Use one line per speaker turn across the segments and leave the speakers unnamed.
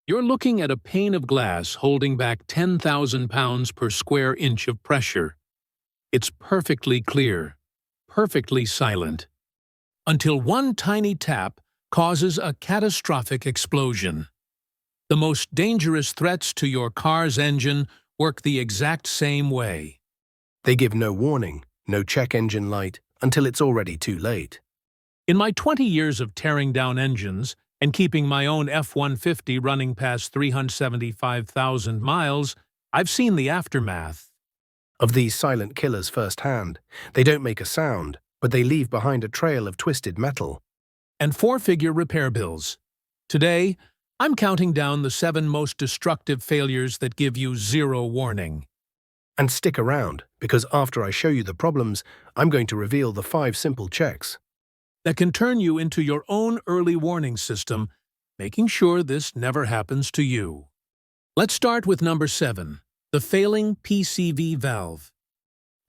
You're looking at a pane of glass holding back 10,000 pounds per square inch of pressure. It's perfectly clear, perfectly silent, until one tiny tap causes a catastrophic explosion. The most dangerous threats to your car's engine work the exact same way.
They give no warning, no check engine light, until it's already too late.
In my 20 years of tearing down engines and keeping my own F-150 running past 375,000 miles, I've seen the aftermath.
Of these silent killers firsthand, they don't make a sound, but they leave behind a trail of twisted metal.
And four-figure repair bills. Today, I'm counting down the 7 most destructive failures that give you zero warning.
And stick around, because after I show you the problems, I'm going to reveal the 5 simple checks
that can turn you into your own early warning system, making sure this never happens to you. Let's start with number 7, the failing PCV valve.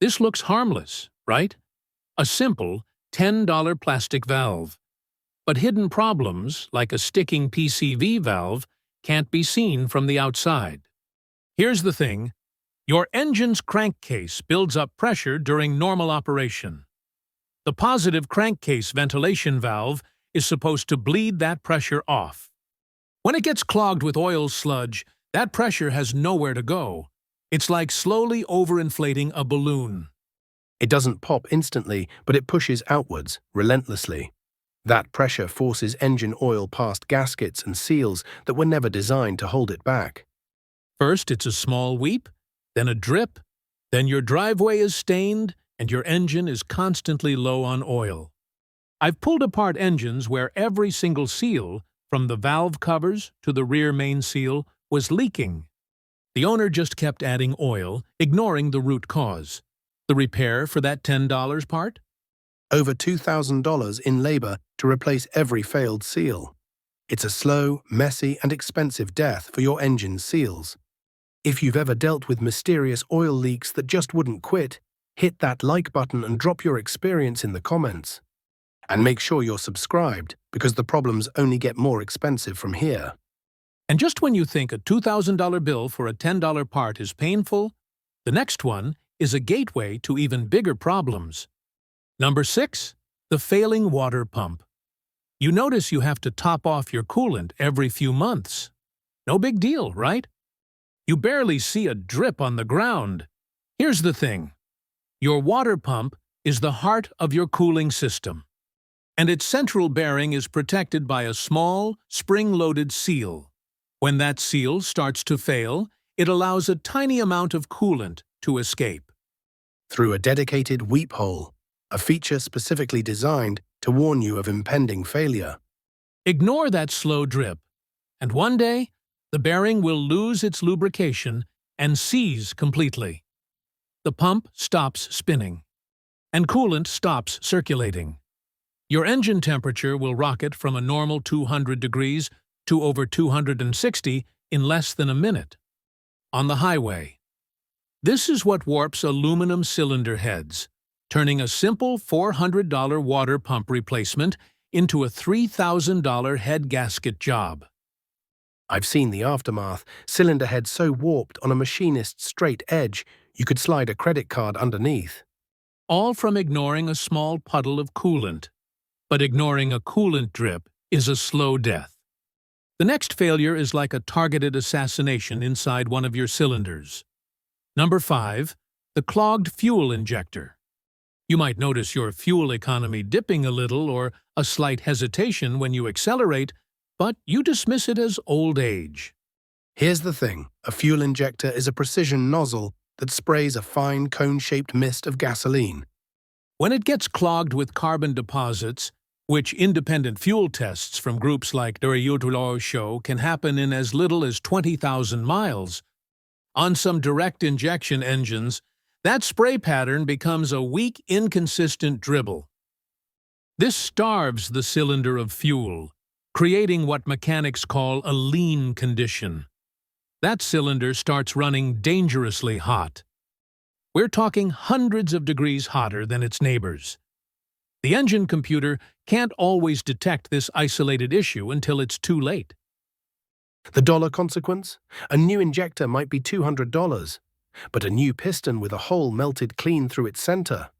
This looks harmless, right? A simple $10 plastic valve. But hidden problems, like a sticking PCV valve, can't be seen from the outside. Here's the thing. Your engine's crankcase builds up pressure during normal operation. The positive crankcase ventilation valve is supposed to bleed that pressure off. When it gets clogged with oil sludge, that pressure has nowhere to go. It's like slowly overinflating a balloon.
It doesn't pop instantly, but it pushes outwards, relentlessly. That pressure forces engine oil past gaskets and seals that were never designed to hold it back.
First, it's a small weep, then a drip, then your driveway is stained, and your engine is constantly low on oil. I've pulled apart engines where every single seal, from the valve covers to the rear main seal, was leaking. The owner just kept adding oil, ignoring the root cause. The repair for that $10 part?
Over $2,000 in labor to replace every failed seal. It's a slow, messy, and expensive death for your engine's seals. If you've ever dealt with mysterious oil leaks that just wouldn't quit, hit that like button and drop your experience in the comments. And make sure you're subscribed, because the problems only get more expensive from here.
And just when you think a $2,000 bill for a $10 part is painful, the next one is a gateway to even bigger problems. Number 6, the failing water pump. You notice you have to top off your coolant every few months. No big deal, right? You barely see a drip on the ground. Here's the thing. Your water pump is the heart of your cooling system, and its central bearing is protected by a small, spring-loaded seal. When that seal starts to fail, it allows a tiny amount of coolant to escape.
Through a dedicated weep hole, a feature specifically designed to warn you of impending failure.
Ignore that slow drip, and one day, the bearing will lose its lubrication and seize completely. The pump stops spinning, and coolant stops circulating. Your engine temperature will rocket from a normal 200 degrees to over 260 in less than a minute. On the highway. This is what warps aluminum cylinder heads, turning a simple $400 water pump replacement into a $3,000 head gasket job.
I've seen the aftermath, cylinder heads so warped on a machinist's straight edge, you could slide a credit card underneath.
All from ignoring a small puddle of coolant. But ignoring a coolant drip is a slow death. The next failure is like a targeted assassination inside one of your cylinders. Number 5, the clogged fuel injector. You might notice your fuel economy dipping a little or a slight hesitation when you accelerate, but you dismiss it as old age.
Here's the thing. A fuel injector is a precision nozzle that sprays a fine cone-shaped mist of gasoline.
When it gets clogged with carbon deposits, which independent fuel tests from groups like Duriutolo show can happen in as little as 20,000 miles, on some direct injection engines, that spray pattern becomes a weak, inconsistent dribble. This starves the cylinder of fuel, creating what mechanics call a lean condition. That cylinder starts running dangerously hot. We're talking hundreds of degrees hotter than its neighbors. The engine computer can't always detect this isolated issue until it's too late.
The dollar consequence? A new injector might be $200, but a new piston with a hole melted clean through its center.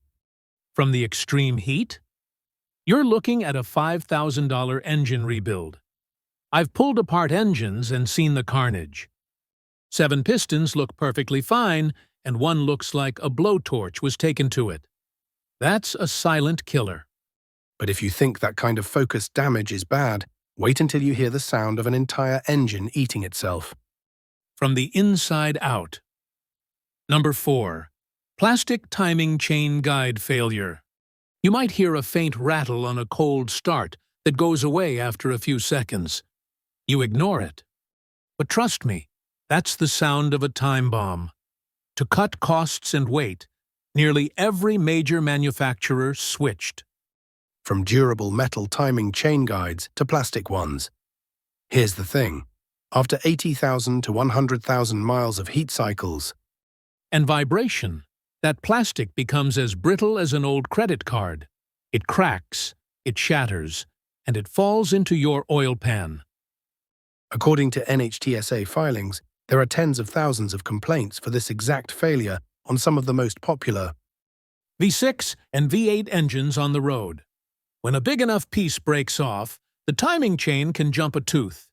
From the extreme heat? You're looking at a $5,000 engine rebuild. I've pulled apart engines and seen the carnage. 7 pistons look perfectly fine, and one looks like a blowtorch was taken to it. That's a silent killer.
But if you think that kind of focused damage is bad, wait until you hear the sound of an entire engine eating itself.
From the inside out. Number 4. Plastic timing chain guide failure. You might hear a faint rattle on a cold start that goes away after a few seconds. You ignore it. But trust me, that's the sound of a time bomb. To cut costs and weight, nearly every major manufacturer switched.
From durable metal timing chain guides to plastic ones. Here's the thing. After 80,000 to 100,000 miles of heat cycles
and vibration, that plastic becomes as brittle as an old credit card. It cracks, it shatters, and it falls into your oil pan.
According to NHTSA filings, there are tens of thousands of complaints for this exact failure on some of the most popular
V6 and V8 engines on the road. When a big enough piece breaks off, the timing chain can jump a tooth.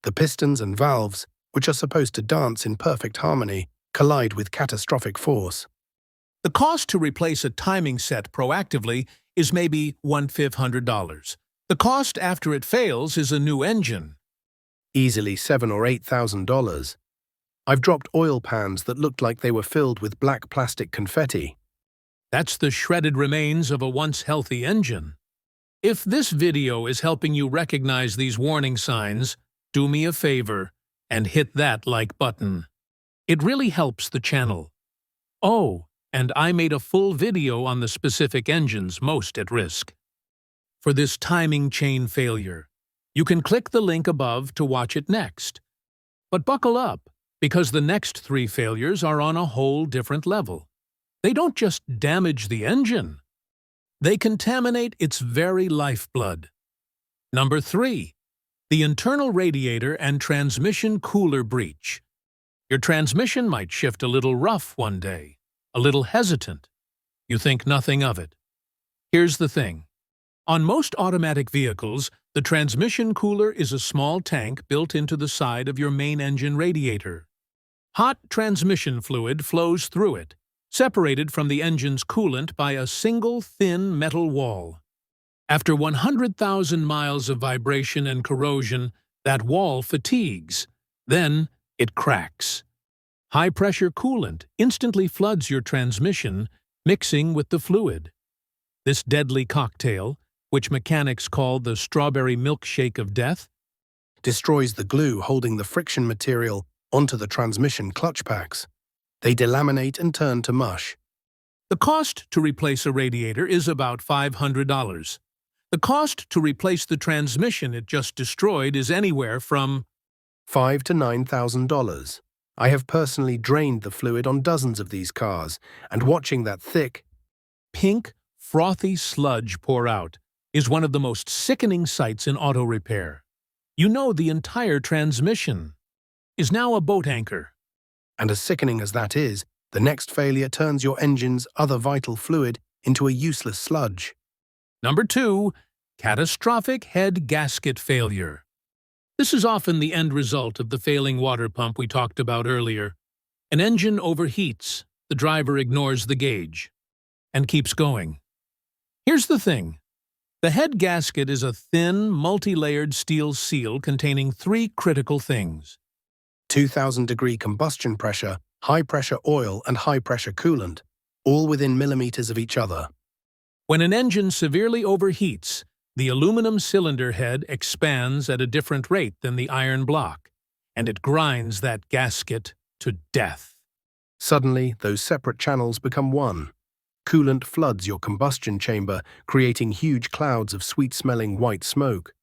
The pistons and valves, which are supposed to dance in perfect harmony, collide with catastrophic force.
The cost to replace a timing set proactively is maybe $1,500. The cost after it fails is a new engine.
Easily $7,000 or $8,000. I've dropped oil pans that looked like they were filled with black plastic confetti.
That's the shredded remains of a once healthy engine. If this video is helping you recognize these warning signs, do me a favor and hit that like button. It really helps the channel. Oh, and I made a full video on the specific engines most at risk. For this timing chain failure, you can click the link above to watch it next. But buckle up, because the next 3 failures are on a whole different level. They don't just damage the engine. They contaminate its very lifeblood. Number 3. The internal radiator and transmission cooler breach. Your transmission might shift a little rough one day, a little hesitant. You think nothing of it. Here's the thing. On most automatic vehicles, the transmission cooler is a small tank built into the side of your main engine radiator. Hot transmission fluid flows through it, separated from the engine's coolant by a single thin metal wall. After 100,000 miles of vibration and corrosion, that wall fatigues. Then it cracks. High-pressure coolant instantly floods your transmission, mixing with the fluid. This deadly cocktail, which mechanics call the strawberry milkshake of death,
destroys the glue holding the friction material onto the transmission clutch packs. They delaminate and turn to mush.
The cost to replace a radiator is about $500. The cost to replace the transmission it just destroyed is anywhere from
$5,000 to $9,000. I have personally drained the fluid on dozens of these cars, and watching that thick,
pink, frothy sludge pour out is one of the most sickening sights in auto repair. You know the entire transmission is now a boat anchor.
And as sickening as that is, the next failure turns your engine's other vital fluid into a useless sludge.
Number 2. Catastrophic head gasket failure. This is often the end result of the failing water pump we talked about earlier. An engine overheats, the driver ignores the gauge, and keeps going. Here's the thing. The head gasket is a thin, multi-layered steel seal containing 3 critical things:
2,000-degree combustion pressure, high-pressure oil, and high-pressure coolant, all within millimeters of each other.
When an engine severely overheats, the aluminum cylinder head expands at a different rate than the iron block, and it grinds that gasket to death.
Suddenly, those separate channels become one. Coolant floods your combustion chamber, creating huge clouds of sweet-smelling white smoke.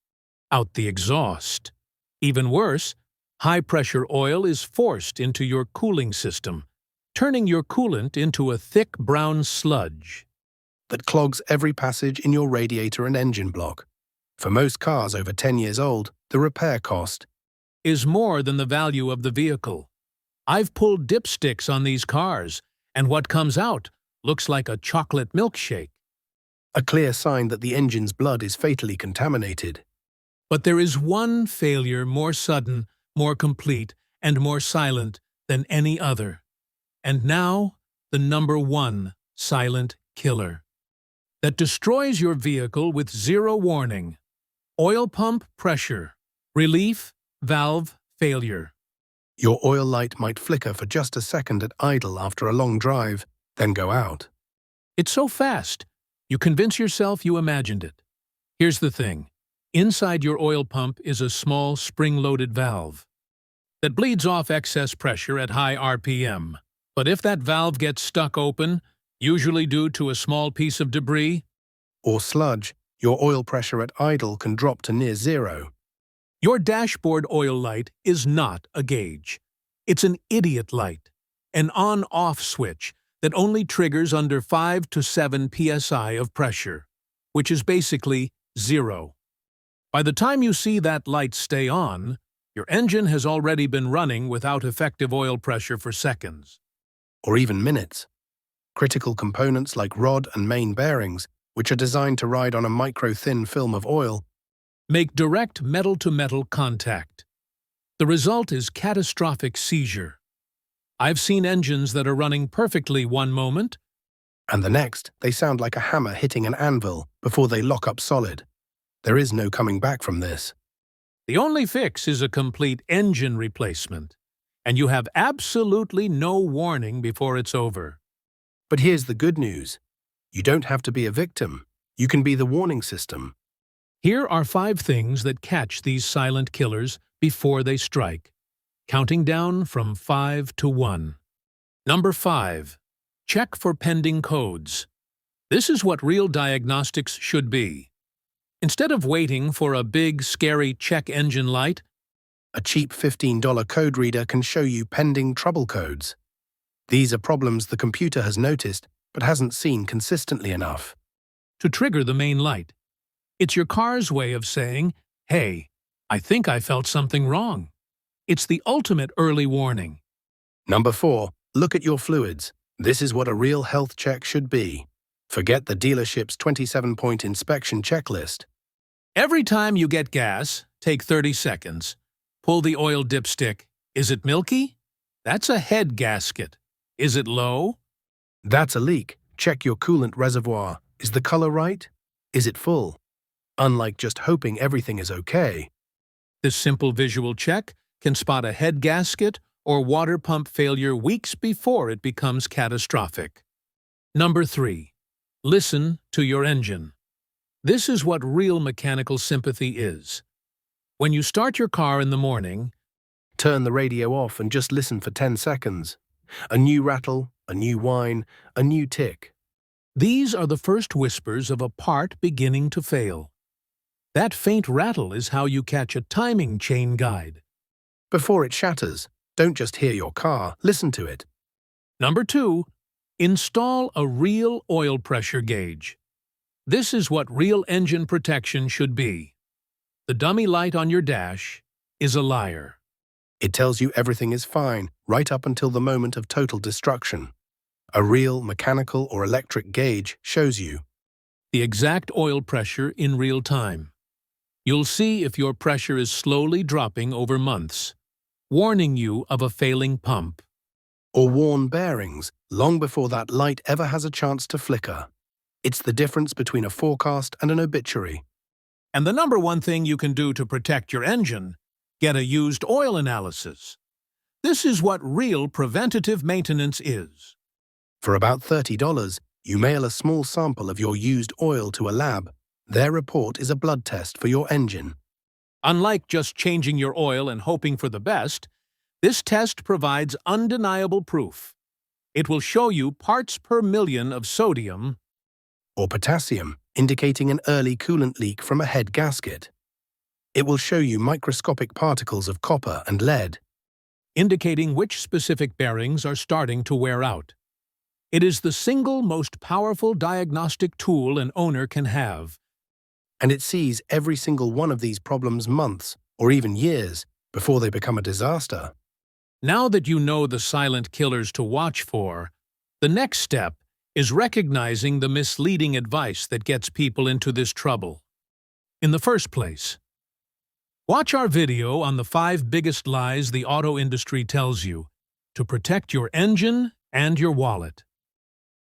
Out the exhaust. Even worse, high-pressure oil is forced into your cooling system, turning your coolant into a thick brown sludge
that clogs every passage in your radiator and engine block. For most cars over 10 years old, the repair cost
is more than the value of the vehicle. I've pulled dipsticks on these cars, and what comes out looks like a chocolate milkshake.
A clear sign that the engine's blood is fatally contaminated.
But there is one failure more sudden, more complete, and more silent than any other. And now, the number one silent killer that destroys your vehicle with zero warning. Oil pump pressure. Relief valve failure.
Your oil light might flicker for just a second at idle after a long drive, then go out.
It's so fast, you convince yourself you imagined it. Here's the thing. Inside your oil pump is a small spring-loaded valve that bleeds off excess pressure at high RPM. But if that valve gets stuck open, usually due to a small piece of debris
or sludge, your oil pressure at idle can drop to near zero.
Your dashboard oil light is not a gauge. It's an idiot light, an on-off switch that only triggers under 5 to 7 psi of pressure, which is basically zero. By the time you see that light stay on, your engine has already been running without effective oil pressure for seconds.
Or even minutes. Critical components like rod and main bearings, which are designed to ride on a micro-thin film of oil,
make direct metal-to-metal contact. The result is catastrophic seizure. I've seen engines that are running perfectly one moment,
and the next, they sound like a hammer hitting an anvil before they lock up solid. There is no coming back from this.
The only fix is a complete engine replacement, and you have absolutely no warning before it's over.
But here's the good news. You don't have to be a victim. You can be the warning system.
Here are 5 things that catch these silent killers before they strike, counting down from 5 to 1. Number 5. Check for pending codes. This is what real diagnostics should be. Instead of waiting for a big, scary check engine light,
a cheap $15 code reader can show you pending trouble codes. These are problems the computer has noticed but hasn't seen consistently enough
to trigger the main light. It's your car's way of saying, hey, I think I felt something wrong. It's the ultimate early warning.
Number 4. Look at your fluids. This is what a real health check should be. Forget the dealership's 27-point inspection checklist.
Every time you get gas, take 30 seconds. Pull the oil dipstick. Is it milky? That's a head gasket. Is it low?
That's a leak. Check your coolant reservoir. Is the color right? Is it full? Unlike just hoping everything is okay.
This simple visual check can spot a head gasket or water pump failure weeks before it becomes catastrophic. Number 3. Listen to your engine. This is what real mechanical sympathy is. When you start your car in the morning,
turn the radio off and just listen for 10 seconds. A new rattle, a new whine, a new tick.
These are the first whispers of a part beginning to fail. That faint rattle is how you catch a timing chain guide.
Before it shatters, don't just hear your car, listen to it.
Number 2. Install a real oil pressure gauge. This is what real engine protection should be. The dummy light on your dash is a liar.
It tells you everything is fine, right up until the moment of total destruction. A real mechanical or electric gauge shows you
the exact oil pressure in real time. You'll see if your pressure is slowly dropping over months, warning you of a failing pump.
Or worn bearings, long before that light ever has a chance to flicker. It's the difference between a forecast and an obituary.
And the number 1 thing you can do to protect your engine: get a used oil analysis. This is what real preventative maintenance is.
For about $30, you mail a small sample of your used oil to a lab. Their report is a blood test for your engine.
Unlike just changing your oil and hoping for the best, this test provides undeniable proof. It will show you parts per million of sodium
or potassium, indicating an early coolant leak from a head gasket. It will show you microscopic particles of copper and lead,
indicating which specific bearings are starting to wear out. It is the single most powerful diagnostic tool an owner can have.
And it sees every single one of these problems months or even years before they become a disaster.
Now that you know the silent killers to watch for, the next step is recognizing the misleading advice that gets people into this trouble. In the first place, watch our video on the 5 biggest lies the auto industry tells you to protect your engine and your wallet.